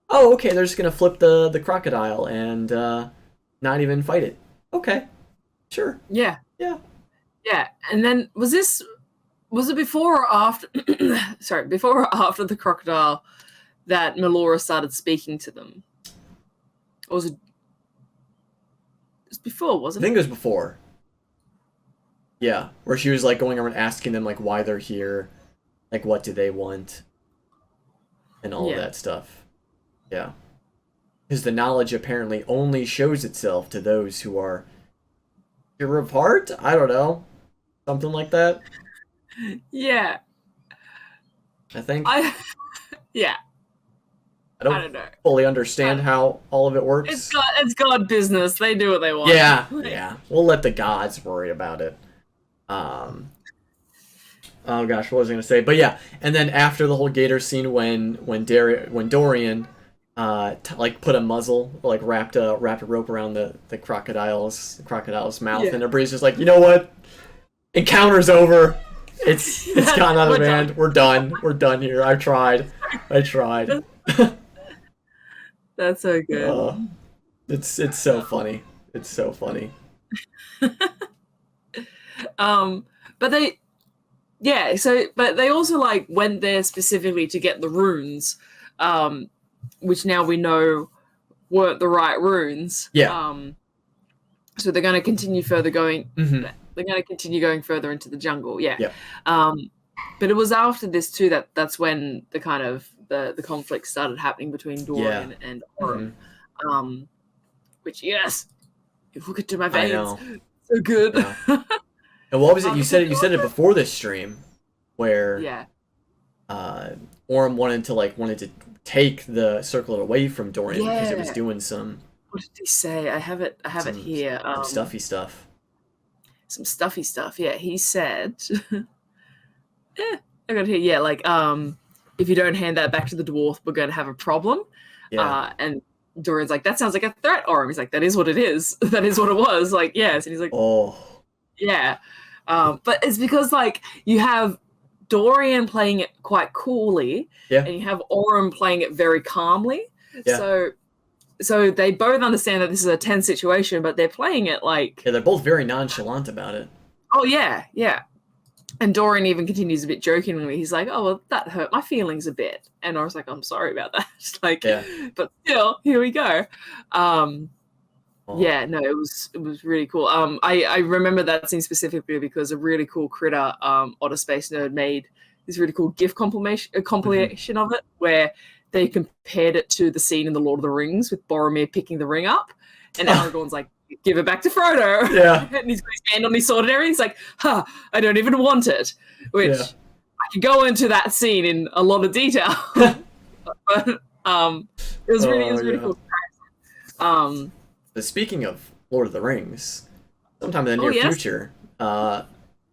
Oh, okay, they're just gonna flip the crocodile and not even fight it. Okay, sure. Yeah. And then was it before or after? Sorry, before or after the crocodile that Melora started speaking to them? Or was it? It was before, wasn't it? I think it was before. Yeah, where she was like going around asking them like why they're here, like what do they want, and all of that stuff. Yeah. Because the knowledge apparently only shows itself to those who are pure of heart? I don't know. Something like that? Yeah. I think. I don't know. Fully understand how all of it works. It's God business. They do what they want. Yeah. We'll let the gods worry about it. Oh gosh, what was I going to say? But yeah, and then after the whole Gator scene when Dorian put a muzzle, like wrapped a rope around the crocodile's mouth, and Abria's just like, you know what? Encounter's over. It's gone out of hand. We're done here. I tried. That's so good. It's so funny. It's so funny. But they, yeah. So, but they also like went there specifically to get the runes, which now we know weren't the right runes. Yeah. So they're going to continue further going. Mm-hmm. They're going to continue going further into the jungle. Yeah. Yeah. But it was after this too that's when the kind of the conflict started happening between Dorian and Orym. Which, yes, if look into my veins, I know. so good. Yeah. And what was it? You said it before this stream, where Yeah. Orym wanted to take the circlet away from Dorian because it was Yeah. doing some What did he say? I have it here. some stuffy stuff. Some stuffy stuff. Yeah, he said. I got it here. Yeah, like if you don't hand that back to the dwarf, we're going to have a problem. Yeah. And Dorian's like, that sounds like a threat. Orym, he's like, that is what it is. That is what it was. Like, yes. And he's like, Oh. yeah. But it's because like you have Dorian playing it quite coolly, Yeah. and you have Orym playing it very calmly. Yeah. So they both understand that this is a tense situation, but they're playing it like, Yeah, they're both very nonchalant about it. oh yeah, yeah. And Dorian even continues a bit jokingly. He's like, "Oh well, that hurt my feelings a bit," and I was like, "I'm sorry about that." Like, Yeah. but still, here we go. Oh. Yeah, no, it was really cool. I remember that scene specifically because a really cool critter, Otter Space Nerd, made this really cool GIF compilation of it where they compared it to the scene in The Lord of the Rings with Boromir picking the ring up, and Aragorn's like, "Give it back to Frodo." Yeah. And he's got his hand on his sword and everything. He's like, I don't even want it. Which I could go into that scene in a lot of detail. But it was really cool. Speaking of Lord of the Rings, sometime in the near yes. future,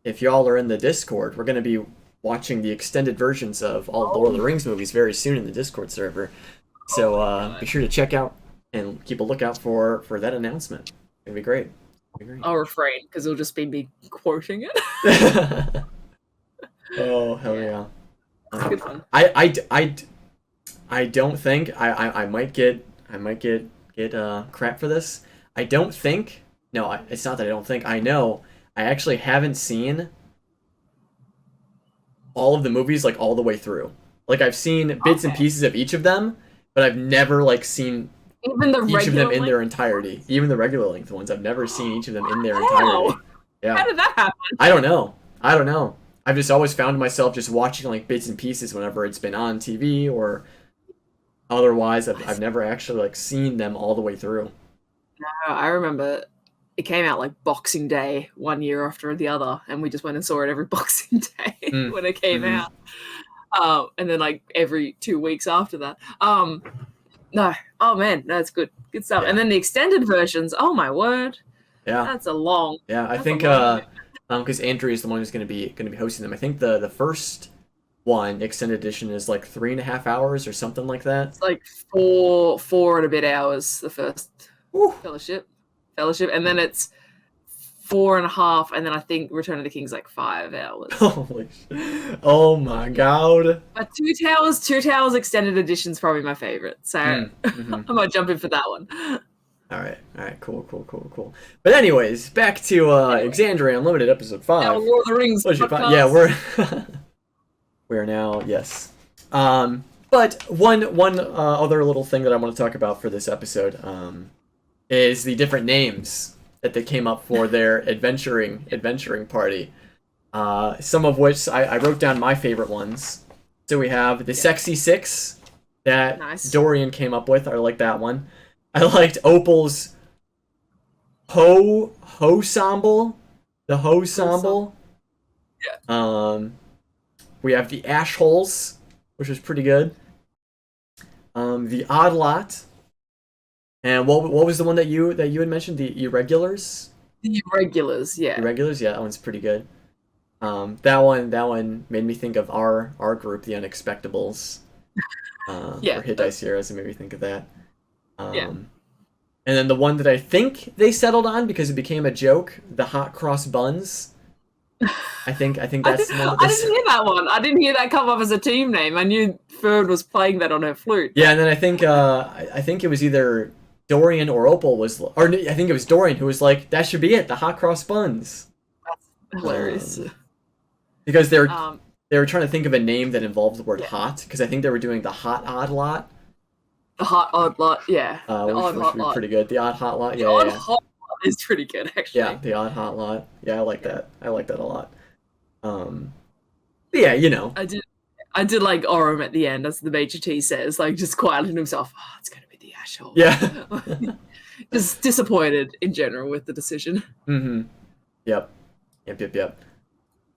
if y'all are in the Discord, we're going to be watching the extended versions of all Lord of the Rings movies very soon in the Discord server. So be sure to check out and keep a lookout for that announcement. It'll be great. I'll refrain because it'll just be me quoting it. Oh hell yeah! Good fun. I don't think I might get crap for this. I don't think. No, it's not that I don't think. I know. I actually haven't seen all of the movies like all the way through. Like I've seen bits and pieces of each of them, but I've never like seen even the each of them in length? their entirety. Even the regular length ones, I've never seen each of them in their entirety. Yeah. How did that happen? I don't know. I've just always found myself just watching like bits and pieces whenever it's been on TV or otherwise. I've never actually like seen them all the way through. No, I remember it came out like Boxing Day one year after the other, and we just went and saw it every Boxing Day when it came out. And then like every 2 weeks after that. No, oh man, that's good stuff. Yeah. And then the extended versions, oh my word, Yeah, that's a long. yeah. I think because Andrea is the one who's going to be hosting them. I think the first one extended edition is like 3.5 hours or something like that. It's like four and a bit hours. The first fellowship, and then it's 4.5, and then I think Return of the King's like 5 hours. Holy shit. Oh my god. But Two Towers extended edition's probably my favorite, so I might jump in for that one. All right, cool. But anyways, back to Exandria Unlimited episode 5. Now Lord of the Rings podcast. Yeah, we're now, yes. But one other little thing that I want to talk about for this episode is the different names that they came up for their adventuring party. Some of which I wrote down my favorite ones. So we have the Sexy Six that Dorian came up with. I like that one. I liked Opal's Ho-Samble. The Ho-Samble. Yeah. We have the Ashholes, which was pretty good. The Odd Lot. And what was the one that you had mentioned? The Irregulars? The Irregulars, yeah. Irregulars, yeah, that one's pretty good. That one made me think of our group, the Unexpectables. Yeah. Or Hit Dice Heroes, it made me think of that. Yeah. And then the one that I think they settled on because it became a joke, the Hot Cross Buns. I think that's the one. I didn't hear that one. I didn't hear that come up as a team name. I knew Ferd was playing that on her flute. Yeah, and then I think it was either Dorian or Opal was, or I think it was Dorian who was like, that should be it, the hot cross buns. That's hilarious. Because they Um, were trying to think of a name that involved the word Yeah. hot, because I think they were doing the hot odd lot, the hot odd lot, yeah. The odd which hot would be lot. pretty good. The odd hot lot, The yeah, odd yeah. hot lot is pretty good, actually. Yeah, the odd hot lot. Yeah, I like that. I like that a lot. But yeah, you know. I did like Orem at the end, as the Major T says, like just quietly to himself, oh, it's gonna be the asshole. Yeah. Just disappointed in general with the decision. Mm-hmm. Yep.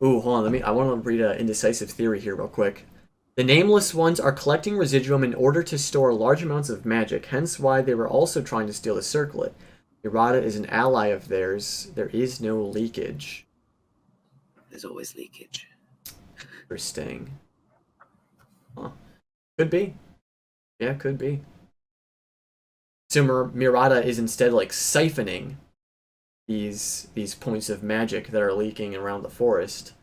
Ooh, hold on. I want to read an indecisive theory here real quick. The Nameless Ones are collecting residuum in order to store large amounts of magic, hence why they were also trying to steal the circlet. Errata is an ally of theirs. There is no leakage. There's always leakage. Interesting. Huh. Could be. Yeah, could be. So Mirada is instead like siphoning these points of magic that are leaking around the forest,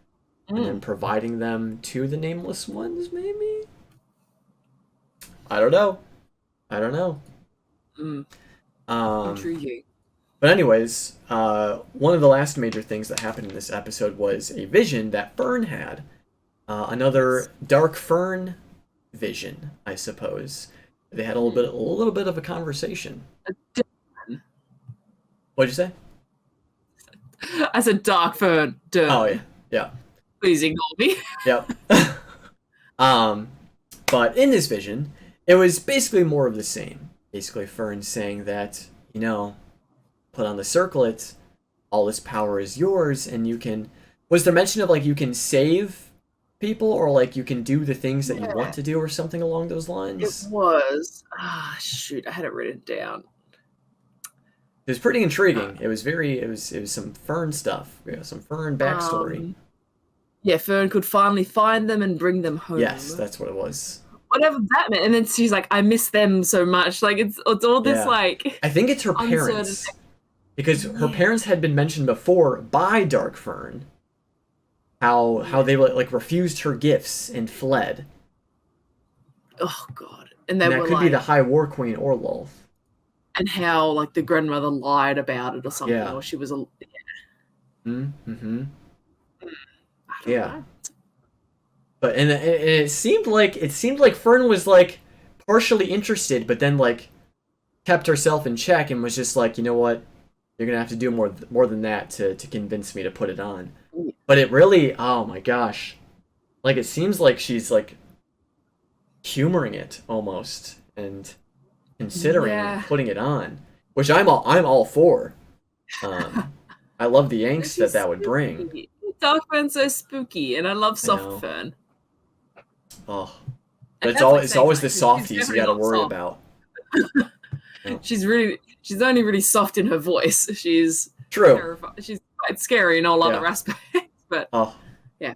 and then providing them to the Nameless Ones, maybe? I don't know. Intriguing. But anyways, one of the last major things that happened in this episode was a vision that Fern had. Another Dark Fern vision, I suppose. They had a little bit of a conversation. What'd you say? I said Dark Fern. Duh. Oh yeah. Please ignore me. Yep. But in this vision, it was basically more of the same. Basically, Fern saying that, put on the circlet, all this power is yours, and you can. Was there mention of like you can save people, or like you can do the things that you want to do, or something along those lines? It was. Shoot, I had it written down. It was pretty intriguing. It was some Fern stuff. Some Fern backstory. Yeah, Fern could finally find them and bring them home. Yes, that's what it was. Whatever that meant. And then she's like, I miss them so much. Like, it's all this, like... I think it's her parents. Because her parents had been mentioned before by Dark Fern. How they, like, refused her gifts and fled. Oh, God. And that could be the High War Queen or Lulth. And how, like, the grandmother lied about it or something. Yeah. Or she was a... Mm-hmm. I don't know. But and it seemed like Fern was like partially interested, but then like kept herself in check and was just like, you know what, you're gonna have to do more than that to convince me to put it on. But it really, oh my gosh, like it seems like she's like humoring it almost and considering putting it on, which I'm all for. I love the angst that would bring. Dark Fern's so spooky, and I love Soft Fern. Oh, but it's always the softies you got to worry about. She's only really soft in her voice. She's true. She's quite scary in all other aspects. But yeah,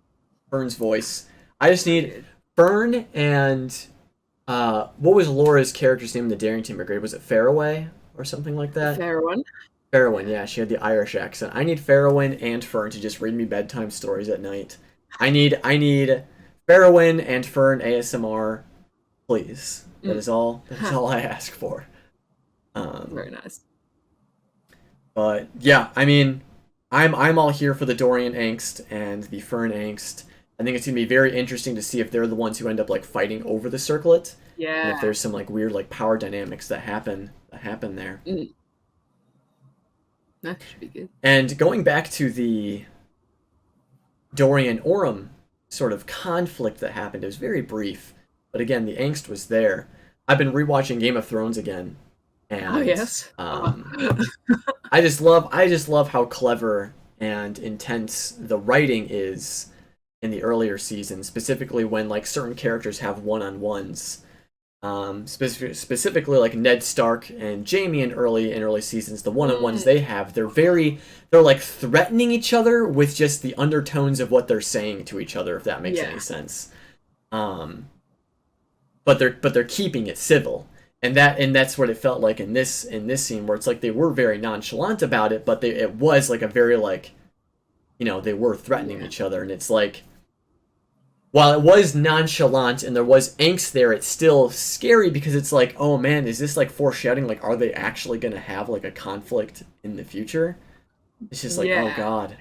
Fern's voice. I just need Fern and what was Laura's character's name in the Daring Team Brigade? Was it Faraway or something like that? Farrowyn, yeah, she had the Irish accent. I need Farrowyn and Fern to just read me bedtime stories at night. I need Farrowyn and Fern ASMR, please. That is all I ask for. Very nice. But yeah, I mean, I'm all here for the Dorian angst and the Fern angst. I think it's gonna be very interesting to see if they're the ones who end up like fighting over the circlet. Yeah. And if there's some like weird like power dynamics that happen there. That should be good. And going back to the Dorian Orem sort of conflict that happened, it was very brief, but again, the angst was there. I've been rewatching Game of Thrones again, and I just love how clever and intense the writing is in the earlier seasons, specifically when like certain characters have one-on-ones. Specifically like Ned Stark and Jaime in early seasons, the one-on-ones they have, they're like threatening each other with just the undertones of what they're saying to each other, if that makes any sense. But they're keeping it civil, and that's what it felt like in this scene, where it's like they were very nonchalant about it, but it was like a very like, they were threatening each other, and it's like while it was nonchalant and there was angst there, it's still scary because it's like, oh man, is this like foreshadowing? Like, are they actually going to have like a conflict in the future? It's just like, oh Yeah. god,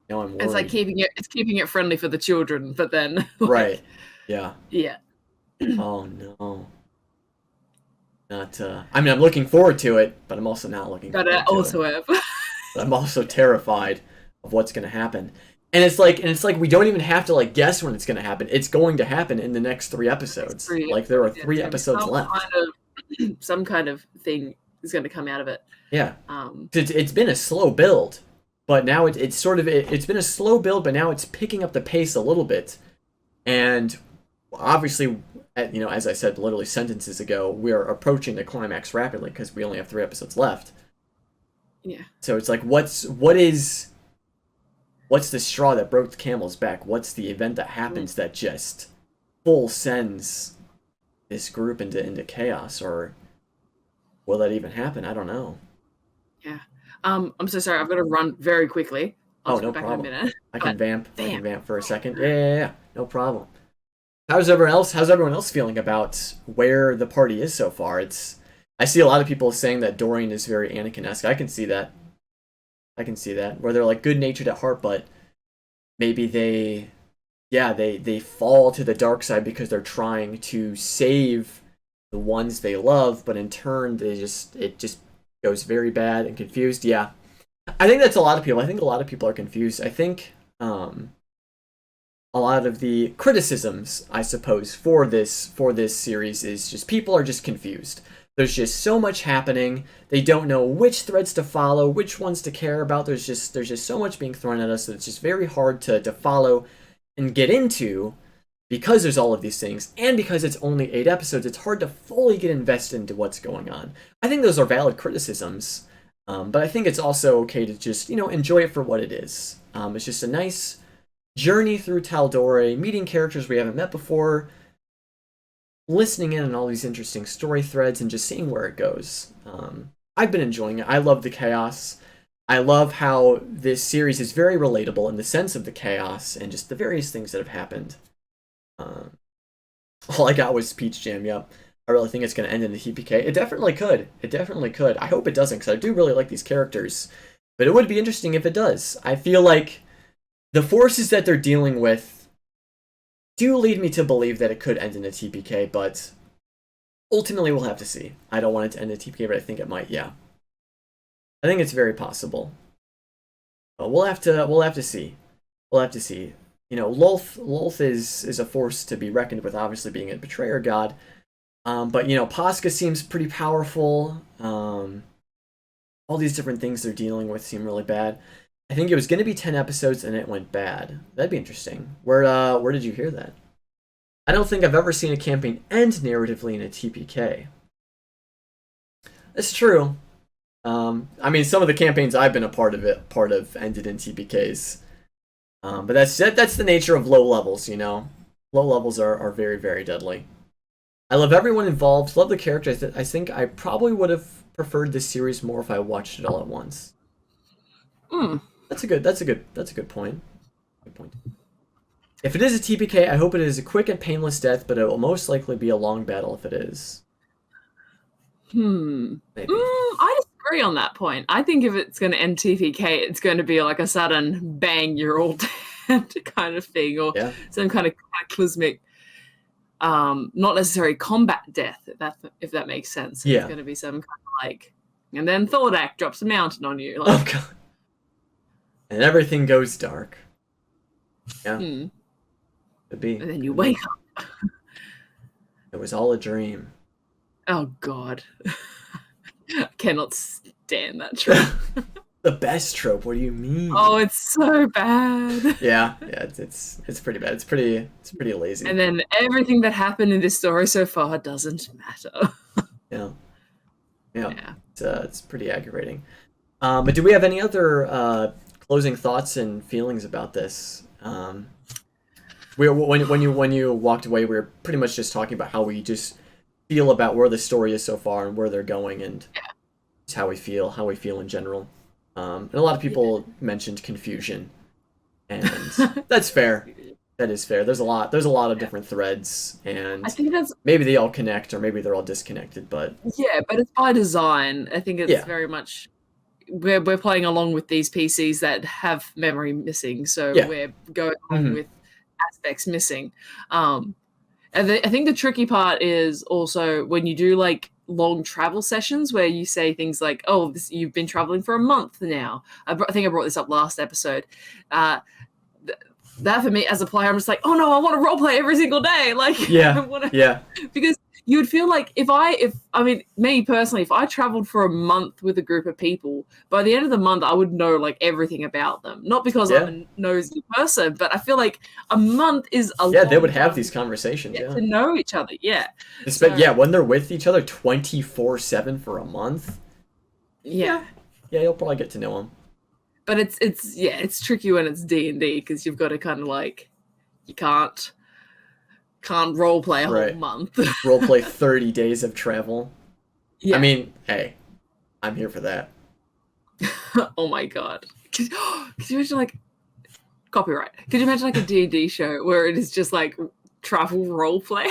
now I'm It's like worried. keeping it friendly for the children, but then like Right. Yeah. yeah. Oh no. Not. I mean, I'm looking forward to it, but I'm also not looking But forward to it. also have But I'm also terrified of what's going to happen. And it's like we don't even have to like guess when it's going to happen. It's going to happen in the next 3 episodes. three Like there are episodes. Yeah, it's three gonna be episodes left. some kind of thing is gonna come out of it. Yeah, Um it's been a slow build, but now it's sort of it's been a slow build, but now it's picking up the pace a little bit. And obviously, as I said literally sentences ago, we're approaching the climax rapidly because we only have 3 episodes left. yeah. So it's like, what's the straw that broke the camel's back? What's the event that happens that just full sends this group into chaos? Or will that even happen? I don't know. Yeah. I'm so sorry. I've got to run very quickly. I'll Oh, just be no back in a problem. minute. I can But vamp. I can damn. vamp for a second. Yeah. No problem. How's everyone else feeling about where the party is so far? I see a lot of people saying that Dorian is very Anakin-esque. I can see that. Where they're like good natured at heart, but maybe they fall to the dark side because they're trying to save the ones they love, but in turn it just goes very bad and confused. Yeah. I think that's a lot of people. I think a lot of people are confused. I think a lot of the criticisms, I suppose, for this series is just people are just confused. There's just so much happening. They don't know which threads to follow, which ones to care about. There's just so much being thrown at us that it's just very hard to follow and get into because there's all of these things, and because it's only 8 episodes, it's hard to fully get invested into what's going on. I think those are valid criticisms, but I think it's also okay to just enjoy it for what it is. It's just a nice journey through Taldore, meeting characters we haven't met before, listening in on all these interesting story threads, and just seeing where it goes. I've been enjoying it. I love the chaos. I love how this series is very relatable in the sense of the chaos and just the various things that have happened. All I got was Peach Jam. Yep. I really think it's going to end in the TPK. It definitely could. It definitely could. I hope it doesn't, because I do really like these characters. But it would be interesting if it does. I feel like the forces that they're dealing with do lead me to believe that it could end in a TPK, but ultimately we'll have to see. I don't want it to end in a TPK, but I think it might, yeah. I think it's very possible. But we'll have to see. We'll have to see. Lolth is a force to be reckoned with, obviously being a betrayer god. But Posca seems pretty powerful. All these different things they're dealing with seem really bad. I think it was going to be 10 episodes and it went bad. That'd be interesting. Where did you hear that? I don't think I've ever seen a campaign end narratively in a TPK. That's true. I mean, some of the campaigns I've been a part of ended in TPKs. But that's the nature of low levels, Low levels are very, very deadly. I love everyone involved. Love the characters. I think I probably would have preferred this series more if I watched it all at once. Mm. That's a good point. Good point. If it is a TPK, I hope it is a quick and painless death, but it will most likely be a long battle if it is. Maybe. I disagree on that point. I think if it's going to end TPK, it's going to be like a sudden bang, you're all dead kind of thing, or some kind of cataclysmic, not necessarily combat death, if that makes sense. Yeah. It's going to be some kind of like, and then Thordak drops a mountain on you. Like, oh god. And everything goes dark. Yeah. Could be. And then you wake up. It was all a dream. Oh god. I cannot stand that trope. The best trope. What do you mean? Oh, it's so bad. Yeah, it's pretty bad. It's pretty lazy. And then everything that happened in this story so far doesn't matter. Yeah. It's pretty aggravating. But do we have any other closing thoughts and feelings about this? When you walked away, we were pretty much just talking about how we just feel about where the story is so far and where they're going, and just how we feel in general. And a lot of people mentioned confusion, and that's fair. That is fair. There's a lot of different threads, I and think that's maybe they all connect, or maybe they're all disconnected. But yeah, but it's by design. I think it's yeah, very much we're playing along with these PCs that have memory missing, so yeah, we're going along hmm with aspects missing. Um, and I think the tricky part is also when you do like long travel sessions where you say things like, "Oh, you've been traveling for a month now." I think I brought this up last episode. Uh, that for me as a player, I'm just like, oh no, I want to roleplay every single day. Like, I yeah, want to, yeah, because you would feel like if I mean, me personally, if I traveled for a month with a group of people, by the end of the month, I would know like everything about them. Not because I'm yeah, a nosy person, but I feel like a month is a yeah. They would long have time these to conversations. get Yeah, to know each other. Yeah. yeah, So, when they're with each other 24/7 for a month. yeah. Yeah, yeah, you'll probably get to know them. But it's tricky when it's D&D because you've got to kind of like, you can't role play a whole Right. month. Role play 30 days of travel. I Yeah. mean, hey, I'm here for that. Oh my god. Could you imagine like copyright? Could you imagine like a D&D show where it is just like travel role play?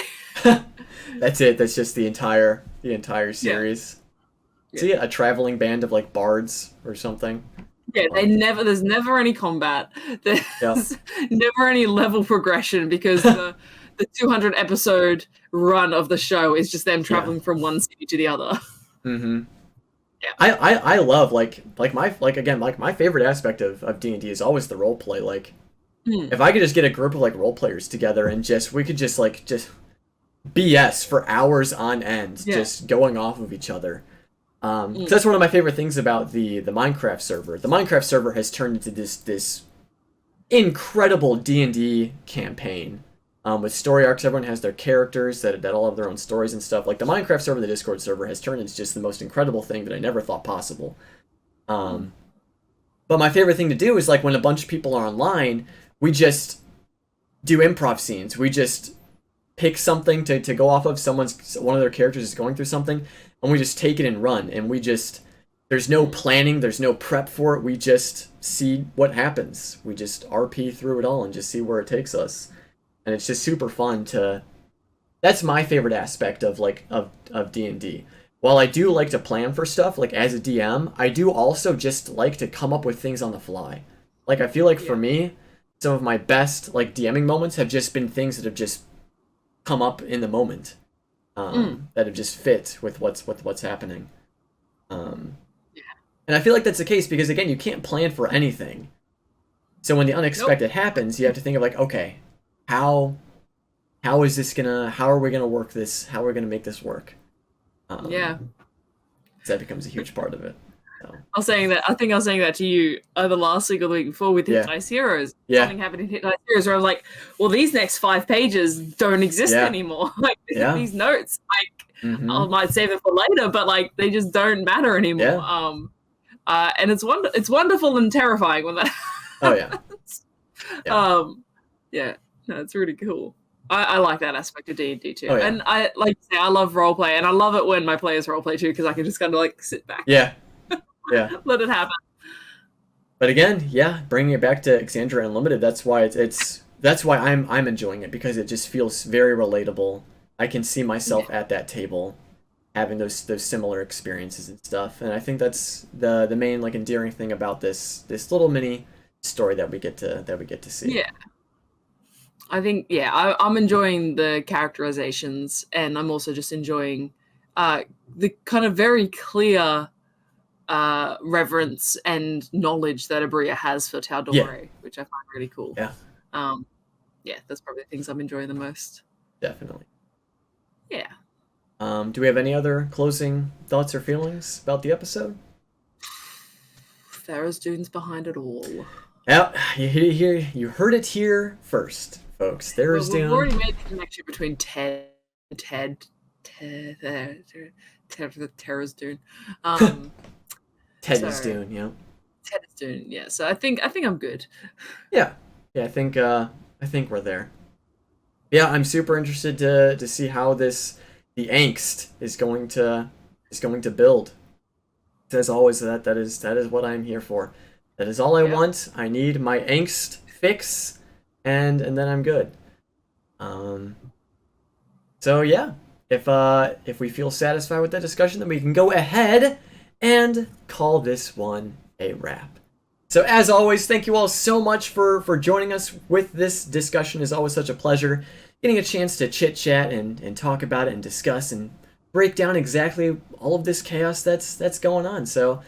That's it. That's just the entire Yeah. series. Yeah. See, a traveling band of like bards or something. Yeah, Um, there's never any combat. yeah. There's never any level progression because the 200 episode run of the show is just them Yeah. traveling from one city to the other. Mm-hmm. Yeah. I love like my favorite aspect of D&D is always the role play. Like Hmm. if I could just get a group of like role players together and just we could just BS for hours on end, Yeah. just going off of each other. 'Cause Mm. that's one of my favorite things about the Minecraft server. The Minecraft server has turned into this incredible D&D campaign. With story arcs, everyone has their characters that all have their own stories and stuff. Like the Minecraft server, the Discord server has turned into just the most incredible thing that I never thought possible. Um, but my favorite thing to do is like when a bunch of people are online, we just do improv scenes. We just pick something to go off of. One of their characters is going through something, and we just take it and run. And we just there's no planning, there's no prep for it. We just see what happens. We just RP through it all and just see where it takes us. And it's just super fun to. That's my favorite aspect of like of D&D. While I do like to plan for stuff, like as a DM, I do also just like to come up with things on the fly. Like I feel like for me, some of my best like DMing moments have just been things that have just come up in the moment, that have just fit with what's happening. Um, and I feel like that's the case because again, you can't plan for anything. So when the unexpected happens, you have to think of like, okay, how is this gonna how are we gonna work this? How are we gonna make this work? Yeah. So that becomes a huge part of it. So, I think I was saying that to you either last week or the week before with Hit yeah, Dice Heroes. yeah, Something happened in Hit Dice Heroes where I'm like, well, these next 5 pages don't exist yeah, anymore. Like yeah, these notes, like I mm-hmm, might save it for later, but like they just don't matter anymore. yeah, And it's wonderful and terrifying when that oh yeah, yeah, um, yeah, no, it's really cool. I like that aspect of D&D too, oh yeah, and I like to say I love roleplay, and I love it when my players roleplay too because I can just kind of like sit back, yeah, yeah. let it happen. But again, yeah, bringing it back to Exandria Unlimited, that's why that's why I'm enjoying it because it just feels very relatable. I can see myself at that table having those similar experiences and stuff. And I think that's the main like endearing thing about this little mini story that we get to see. Yeah, I think I'm enjoying the characterizations, and I'm also just enjoying the kind of very clear reverence and knowledge that Abria has for Yeah, Taldore, which I find really cool. yeah, Um, yeah, that's probably the things I'm enjoying the most. definitely. Yeah. Do we have any other closing thoughts or feelings about the episode? Farrah's Dune's behind it all. Yeah, you heard it here first, folks. There Well, is we've Dune. already made the connection between Ted, Terra's Dune. Ted So is Dune, yeah. Ted is Dune, yeah. So I think I'm good. Yeah. Yeah, I think we're there. Yeah, I'm super interested to see how the angst is going to build. As always, that is what I'm here for. That is all I Yep. want. I need my angst fix, and then I'm good. Um, so yeah, if we feel satisfied with that discussion, then we can go ahead and call this one a wrap. So as always, thank you all so much for joining us with this discussion. It's always such a pleasure getting a chance to chit chat and talk about it and discuss and break down exactly all of this chaos that's going on. So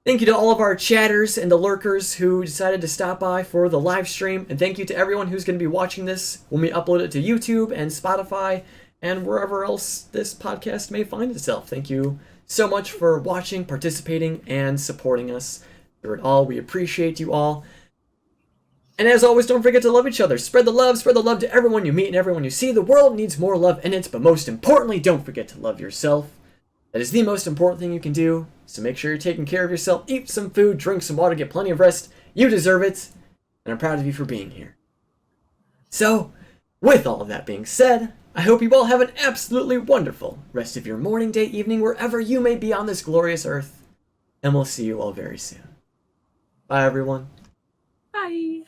thank you to all of our chatters and the lurkers who decided to stop by for the live stream, and thank you to everyone who's going to be watching this when we upload it to YouTube and Spotify and wherever else this podcast may find itself. Thank you so much for watching, participating, and supporting us through it all. We appreciate you all. And as always, don't forget to love each other. Spread the love to everyone you meet and everyone you see. The world needs more love in it, but most importantly, don't forget to love yourself. That is the most important thing you can do, so make sure you're taking care of yourself. Eat some food, drink some water, get plenty of rest. You deserve it, and I'm proud of you for being here. So, with all of that being said, I hope you all have an absolutely wonderful rest of your morning, day, evening, wherever you may be on this glorious earth, and we'll see you all very soon. Bye, everyone. Bye.